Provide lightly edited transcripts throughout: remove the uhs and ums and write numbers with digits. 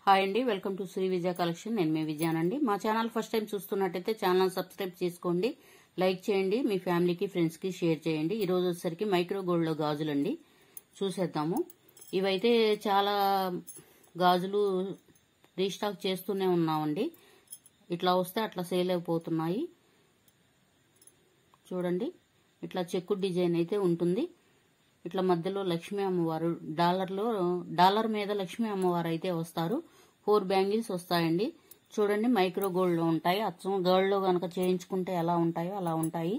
Hi అండి, welcome to Shri Vijaya collection. నేను మీ విజయానండి. మా ఛానల్ ఫస్ట్ టైం చూస్తున్నట్టయితే ఛానల్ సబ్స్క్రైబ్ చేసుకోండి, లైక్ చేయండి, మీ ఫ్యామిలీకి ఫ్రెండ్స్ కి షేర్ చేయండి. ఈ రోజు వచ్చేసరికి మైక్రో గోల్డ్ లో గాజులండి, చూసేద్దాము. ఇవైతే చాలా గాజులు రీస్టాక్ చేస్తూనే ఉన్నామండి. ఇట్లా వస్తే అట్లా సేల్ అయిపోతున్నాయి. చూడండి, ఇట్లా చెక్కు డిజైన్ అయితే ఉంటుంది. ఇట్లా మధ్యలో లక్ష్మీ అమ్మవారు డాలర్ మీద లక్ష్మీ అమ్మవారు అయితే వస్తారు. 4 బ్యాంగిల్స్ వస్తాయండి. చూడండి, మైక్రో గోల్డ్ లో ఉంటాయి. అచ్చం గోల్డ్ లో గనక చేయించుకుంటే ఎలా ఉంటాయో అలా ఉంటాయి.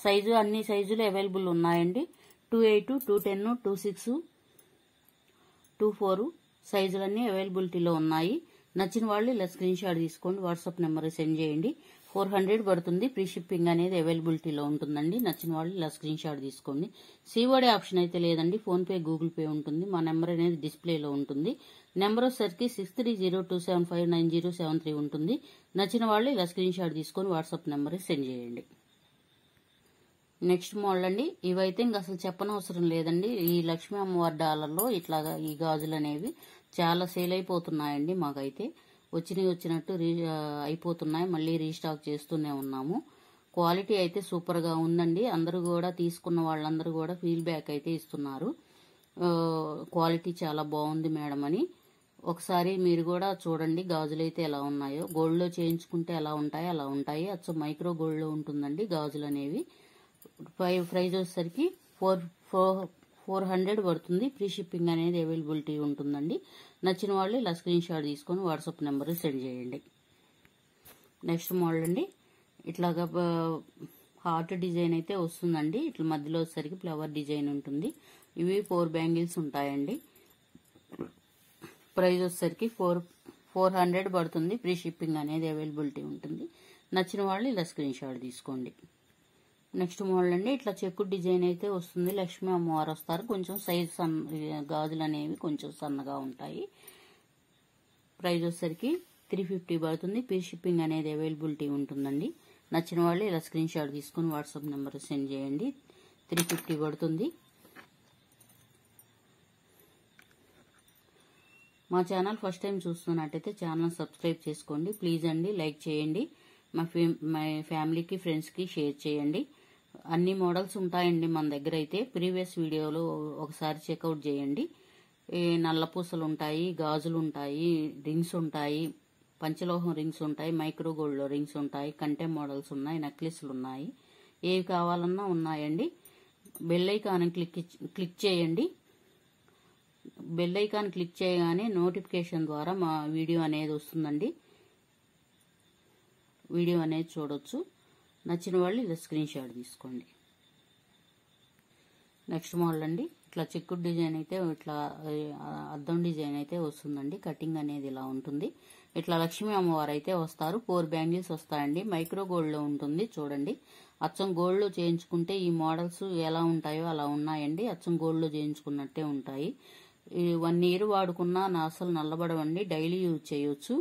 సైజు అన్ని సైజులు అవైలబుల్ ఉన్నాయండి. 28, 210, 26, 24 సైజులన్నీ అవైలబిలిటీలో ఉన్నాయి. నచ్చిన వాళ్ళు ఇలా స్క్రీన్ షాట్ తీసుకోండి, వాట్సాప్ నెంబర్ సెండ్ చేయండి. 400 పడుతుంది. ఫ్రీ షిప్పింగ్ అనేది అవైలబిలిటీలో ఉంటుందండి. నచ్చిన వాళ్ళు ఇలా స్క్రీన్ షాట్ తీసుకోండి. సిఓడి ఆప్షన్ అయితే లేదండి, ఫోన్ పే, గూగుల్ పే ఉంటుంది. మా నెంబర్ అనేది డిస్ప్లేలో ఉంటుంది. నెంబర్ వచ్చేసరికి 6302759073 ఉంటుంది. నచ్చిన వాళ్ళు ఇలా స్క్రీన్ షాట్ తీసుకొని వాట్సాప్ నెంబర్ సెండ్ చేయండి. నెక్స్ట్ మోడల్ అండి. ఇవైతే ఇంక అసలు చెప్పనవసరం లేదండి. ఈ లక్ష్మీ అమ్మవారి డాలర్లో ఇట్లాగా ఈ గాజులు అనేవి చాలా సేల్ అయిపోతున్నాయండి. మాకైతే వచ్చినట్టు అయిపోతున్నాయి. మళ్ళీ రీస్టాక్ చేస్తూనే ఉన్నాము. క్వాలిటీ అయితే సూపర్ గా ఉందండి. అందరూ కూడా తీసుకున్న వాళ్ళందరూ కూడా ఫీడ్బ్యాక్ అయితే ఇస్తున్నారు. క్వాలిటీ చాలా బాగుంది మేడం అని. ఒకసారి మీరు కూడా చూడండి గాజులు అయితే ఎలా ఉన్నాయో. గోల్డ్ లో చేయించుకుంటే ఎలా ఉంటాయో అలా ఉంటాయి. అచ్చం మైక్రో గోల్డ్ లో ఉంటుందండి గాజులు అనేవి. ప్రైస్ వచ్చేసరికి 400 పడుతుంది. ఫ్రీ షిప్పింగ్ అనేది అవైలబిలిటీ ఉంటుందండి. నచ్చిన వాళ్ళు ఇలా స్క్రీన్ షాట్ తీసుకొని వాట్సాప్ నెంబర్ సెండ్ చేయండి. నెక్స్ట్ మోడల్ అండి. ఇట్లాగా హార్ట్ డిజైన్ అయితే వస్తుందండి. ఇట్లా మధ్యలో వచ్చేసరికి ఫ్లవర్ డిజైన్ ఉంటుంది. ఇవి 4 బ్యాంగిల్స్ ఉంటాయండి. ప్రైస్ వచ్చేసరికి 400 పడుతుంది. ఫ్రీ షిప్పింగ్ అనేది అవైలబిలిటీ ఉంటుంది. నచ్చిన వాళ్ళు ఇలా స్క్రీన్ షాట్ తీసుకోండి. నెక్స్ట్ మోడల్ అండి. ఇట్లా చెక్కు డిజైన్ అయితే వస్తుంది. లక్ష్మీ అమ్మవారు వస్తారు. కొంచెం సైజ్ గాజులు అనేవి కొంచెం సన్నగా ఉంటాయి. ప్రైస్ వచ్చేసరికి 350 పడుతుంది. ఫ్రీ షిప్పింగ్ అనేది అవైలబిలిటీ ఉంటుందండి. నచ్చిన వాళ్ళు ఇలా స్క్రీన్ షాట్ తీసుకుని వాట్సాప్ నెంబర్ సెండ్ చేయండి. 350 పడుతుంది. మా ఛానల్ ఫస్ట్ టైం చూస్తున్నట్టయితే ఛానల్ సబ్స్క్రైబ్ చేసుకోండి ప్లీజ్ అండి. లైక్ చేయండి, మా ఫ్యామిలీకి ఫ్రెండ్స్ కి షేర్ చేయండి. అన్ని మోడల్స్ ఉంటాయండి మన దగ్గర అయితే. ప్రీవియస్ వీడియోలో ఒకసారి చెక్అవుట్ చేయండి. నల్ల పూసలు ఉంటాయి, గాజులు ఉంటాయి, రింగ్స్ ఉంటాయి, పంచలోహం రింగ్స్ ఉంటాయి, మైక్రో గోల్డ్ లో రింగ్స్ ఉంటాయి, కంటె మోడల్స్ ఉన్నాయి, నెక్లెస్లు ఉన్నాయి. ఏవి కావాలన్నా ఉన్నాయండి. బెల్ ఐకాన్ క్లిక్ చేయండి. బెల్ ఐకాన్ క్లిక్ చేయగానే నోటిఫికేషన్ ద్వారా మా వీడియో అనేది వస్తుందండి. వీడియో అనేది చూడొచ్చు. నచ్చిన వాళ్ళు ఇలా స్క్రీన్ షాట్ తీసుకోండి. నెక్స్ట్ మోడల్ అండి. ఇట్లా చెక్కు డిజైన్ అయితే ఇట్లా అద్దం డిజైన్ అయితే వస్తుందండి. కటింగ్ అనేది ఇలా ఉంటుంది. ఇట్లా లక్ష్మీ అమ్మవారు అయితే వస్తారు. 4 బ్యాంగిల్స్ వస్తాయండి. మైక్రో గోల్డ్ లో ఉంటుంది. చూడండి, అచ్చం గోల్డ్ లో చేయించుకుంటే ఈ మోడల్స్ ఎలా ఉంటాయో అలా ఉన్నాయండి. అచ్చం గోల్డ్ లో చేయించుకున్నట్టే ఉంటాయి. 1 ఇయర్ వాడుకున్నా అసలు నల్లబడవండి. డైలీ యూజ్ చేయొచ్చు.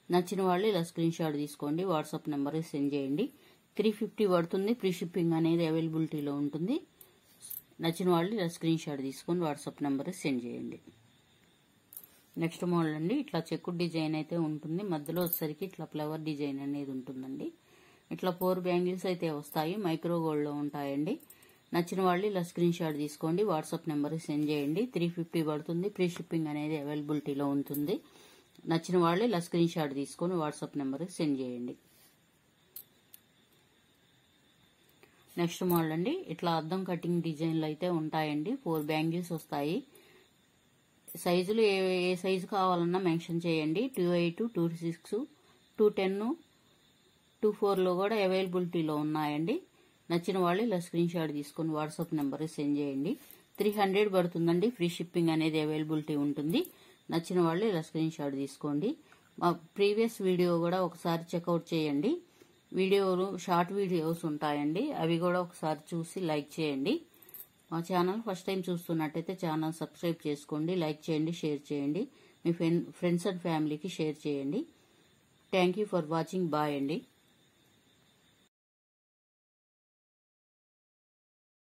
నచ్చిన వాళ్ళు ఇలా స్క్రీన్ షాట్ తీసుకోండి, వాట్సాప్ నెంబర్ సెండ్ చేయండి. 350 పడుతుంది. ఫ్రీ షిప్పింగ్ అనేది అవైలబిలిటీలో ఉంటుంది. నచ్చిన వాళ్ళు ఇలా స్క్రీన్ షాట్ తీసుకొని వాట్సాప్ నెంబర్ సెండ్ చేయండి. నెక్స్ట్ మోడల్ అండి. ఇట్లా చెక్కు డిజైన్ అయితే ఉంటుంది. మధ్యలో వచ్చేసరికి ఇట్లా ఫ్లవర్ డిజైన్ అనేది ఉంటుందండి. ఇట్లా 4 బ్యాంగిల్స్ అయితే వస్తాయి. మైక్రో గోల్డ్ లో ఉంటాయండి. నచ్చిన వాళ్ళు ఇలా స్క్రీన్ షాట్ తీసుకోండి, వాట్సాప్ నెంబర్ సెండ్ చేయండి. 350 పడుతుంది. ఫ్రీ షిప్పింగ్ అనేది అవైలబిలిటీలో ఉంటుంది. నచ్చిన వాళ్ళు ఇలా స్క్రీన్ షాట్ తీసుకొని వాట్సాప్ నెంబర్ సెండ్ చేయండి. నెక్స్ట్ మోడల్ అండి. ఇట్లా అద్దం కటింగ్ డిజైన్లు అయితే ఉంటాయండి. 4 బ్యాంగిల్స్ వస్తాయి. సైజులు ఏ సైజు కావాలన్నా మెన్షన్ చేయండి. 28, 26, 210, 24 లో కూడా అవైలబిలిటీలో ఉన్నాయండి. నచ్చిన వాళ్ళు ఇలా స్క్రీన్ షాట్ తీసుకొని వాట్సాప్ నెంబర్ సెండ్ చేయండి. 300 పడుతుందండి. ఫ్రీ షిప్పింగ్ అనేది అవైలబిలిటీ ఉంటుంది. నచ్చిన వాళ్ళు ఇలా స్క్రీన్ షాట్ తీసుకోండి. మా ప్రీవియస్ వీడియో కూడా ఒకసారి చెక్అవుట్ చేయండి. వీడియోలు షార్ట్ వీడియోస్ ఉంటాయండి. అవి కూడా ఒకసారి చూసి లైక్ చేయండి. మా ఛానల్ ఫస్ట్ టైం చూస్తున్నట్టయితే ఛానల్ సబ్స్క్రైబ్ చేసుకోండి, లైక్ చేయండి, షేర్ చేయండి. మీ ఫ్రెండ్స్ అండ్ ఫ్యామిలీకి షేర్ చేయండి. Thank you for watching. Bye అండి.